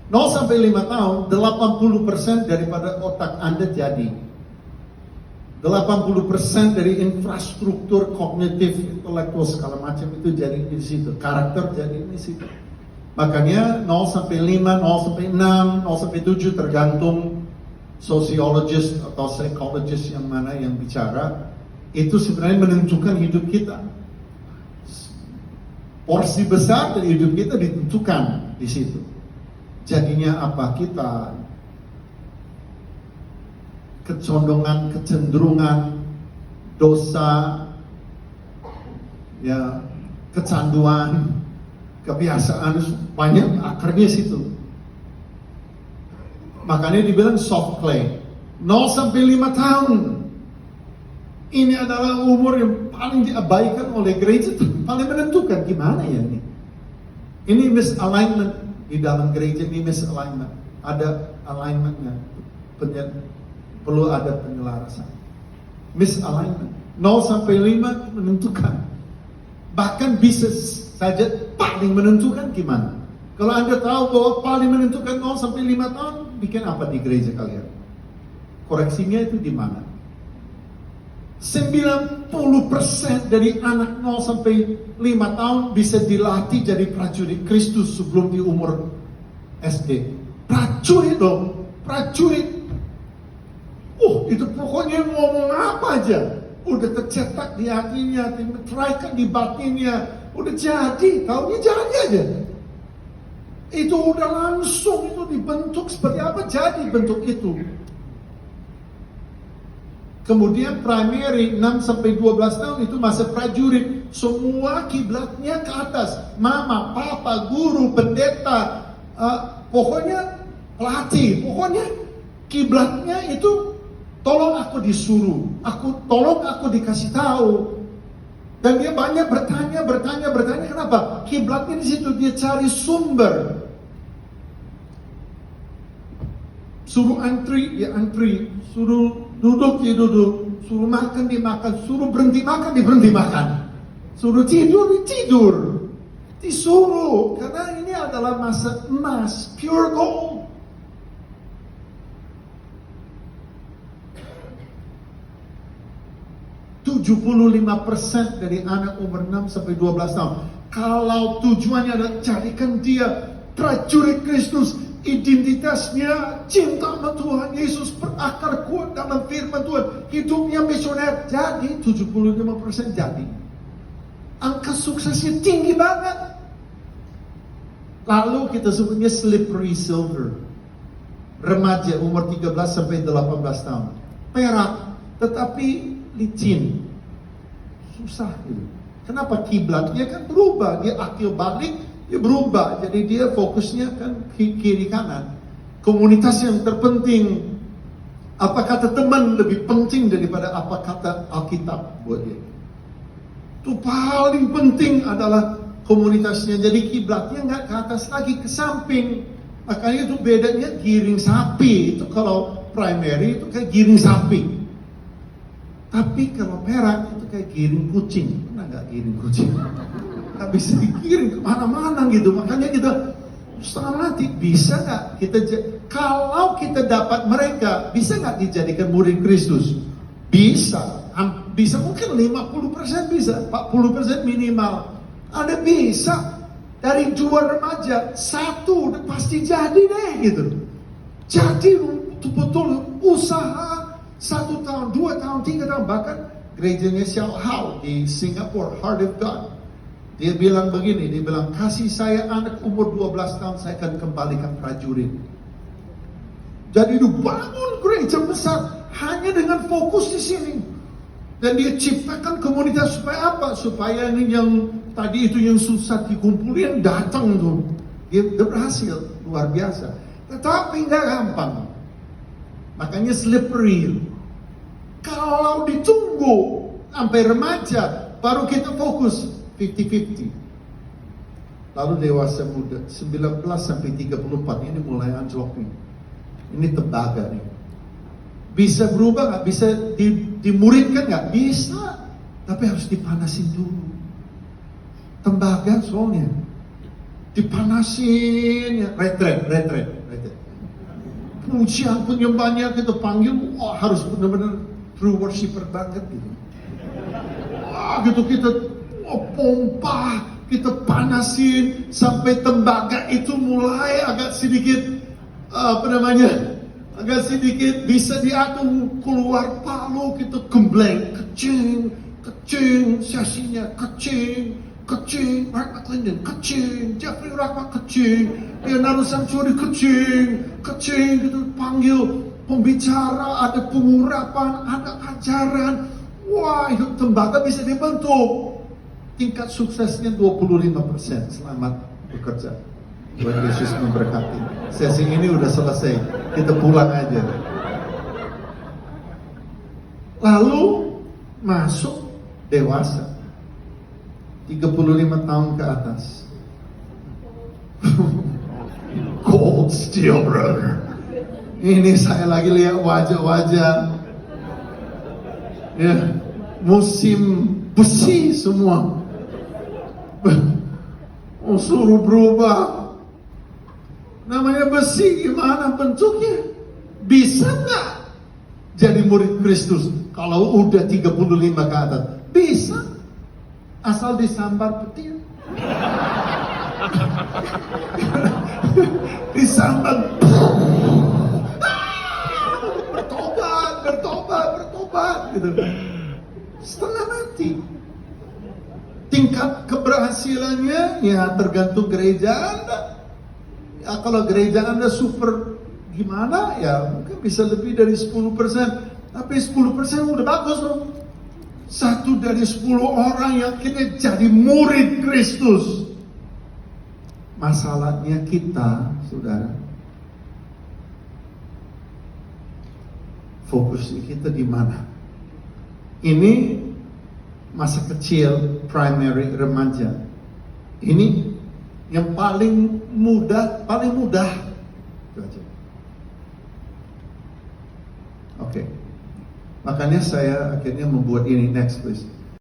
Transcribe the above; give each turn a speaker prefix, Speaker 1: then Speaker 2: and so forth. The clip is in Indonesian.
Speaker 1: 0 sampai 5 tahun, 80% daripada otak Anda jadi. 80% dari infrastruktur kognitif, intelektual segala macam itu jadi di situ. Karakter jadi di situ. Makanya 0 sampai 5, 0 sampai 6, 0 sampai 7 tergantung sosiologis atau psikologis yang mana yang bicara. Itu sebenarnya menentukan hidup kita. Porsi besar dari hidup kita ditentukan di situ. Jadinya apa kita, kecondongan, kecenderungan, dosa, ya, kecanduan, kebiasaan, banyak akarnya situ. Makanya dibilang soft clay. 0 sampai 5 tahun. Ini adalah umur yang paling diabaikan oleh gereja, paling menentukan. Gimana ya ini? Ini misalignment di dalam gereja, ini misalignment. Ada alignmentnya. Perlu ada penyelarasan. Misalignment. 0 sampai 5 menentukan. Bahkan bisa saja paling menentukan gimana? Kalau Anda tahu bahwa paling menentukan 0 sampai 5 tahun, bikin apa di gereja kalian? Koreksinya itu di mana? 90% dari anak 0 sampai 5 tahun bisa dilatih jadi prajurit Kristus sebelum di umur SD. Prajurit dong, prajurit. Itu pokoknya ngomong apa aja, udah tercetak di hatinya, teraikan di batinnya, udah jadi, taunya jadi aja. Itu udah langsung itu dibentuk seperti apa, jadi bentuk itu. Kemudian primary 6 sampai 12 tahun itu masa prajurit, semua kiblatnya ke atas, mama, papa, guru, pendeta, pokoknya pelatih, pokoknya kiblatnya itu tolong aku disuruh, tolong aku dikasih tahu. Dan dia banyak bertanya, kenapa? Kiblatnya di situ, dia cari sumber. Suruh antri, dia antri. Suruh duduk, dia duduk. Suruh makan, dia makan. Suruh berhenti makan, dia berhenti makan. Suruh tidur, dia tidur. Disuruh, karena ini adalah masa emas, pure gold. 75% dari anak umur 6 sampai 12 tahun. Kalau tujuannya adalah jadikan dia prajurit Kristus, identitasnya cinta sama Tuhan Yesus, berakar kuat dalam firman Tuhan, hidupnya misioner, jadi 75% jadi. Angka suksesnya tinggi banget. Lalu kita sebutnya slippery silver. Remaja umur 13 sampai 18 tahun. Perak, tetapi licin, susah gitu. Kenapa? Kiblatnya kan berubah, dia akil balik, dia berubah, jadi dia fokusnya kan kiri kanan. Komunitas yang terpenting, apa kata teman lebih penting daripada apa kata Alkitab buat dia. Itu paling penting adalah komunitasnya. Jadi kiblatnya nggak ke atas lagi, ke samping. Makanya itu bedanya giring sapi. Itu kalau primary itu kayak giring sapi. Tapi kalau perak itu kayak giring kucing. Pernah nggak giring kucing? Nggak bisa digiring kemana-mana gitu. Makanya kita setengah mati. Bisa nggak kita? Kalau kita dapat mereka, bisa nggak dijadikan murid Kristus? Bisa. Bisa mungkin 50% bisa, 40% minimal. Ada bisa. Dari 2 remaja, 1 udah pasti jadi deh gitu. Jadi betul-betul usaha 1 tahun, 2 tahun, 3 tahun, bahkan gerejanya Xiao Hao di Singapura, Heart of God. Dia bilang begini, dia bilang, kasih saya anak umur 12 tahun, saya akan kembalikan prajurit. Jadi dibangun gereja besar hanya dengan fokus di sini. Dan dia ciptakan komunitas supaya apa? Supaya ini yang tadi itu yang susah dikumpulin datang tuh. Dia berhasil, luar biasa. Tetapi nggak gampang. Makanya slippery. Kalau ditunggu sampai remaja, baru kita fokus 50-50. Lalu dewasa muda, 19 sampai 34, ini mulai anjlok nih. Ini tembaga nih. Bisa berubah nggak? Bisa dimuridkan nggak? Bisa. Tapi harus dipanasin dulu. Tembaga soalnya. dipanasin, ya, retret. Pujian penyembahnya kita panggil, harus benar-benar true worshiper banget gitu. Gitu kita pompa, kita panasin sampai tembaga itu mulai agak sedikit agak sedikit bisa diatur, keluar palu, kita gembleng, kecing, sesinya kecing, Mark McClendon kecing, Jeffrey Rahman kecing, Leonardo Sancuri kecing, gitu panggil pembicara, ada pengurapan, ada ajaran. Wah, itu tembaga bisa dibentuk. Tingkat suksesnya 25%. Selamat bekerja. Tuhan Yesus memberkati. Sesi ini udah selesai. Kita pulang aja. Lalu masuk dewasa. 35 tahun ke atas. Cold steel, brother. Ini saya lagi lihat wajah-wajah. Ya, musim besi semua. Suruh berubah. Namanya besi, gimana bentuknya? Bisa nggak jadi murid Kristus kalau udah 35 ke atas? Bisa. Asal disambar petir. Disambar. Bertobat gitu. Setengah mati. Tingkat keberhasilannya ya tergantung gereja Anda. Ya, kalau gereja Anda super gimana ya mungkin bisa lebih dari 10%. Tapi 10% udah bagus loh. 1 dari 10 orang yang kini jadi murid Kristus. Masalahnya kita, saudara, fokus kita di mana? Ini masa kecil, primary, remaja. Ini yang paling mudah. Itu aja. Oke. Makanya saya akhirnya membuat ini, next please.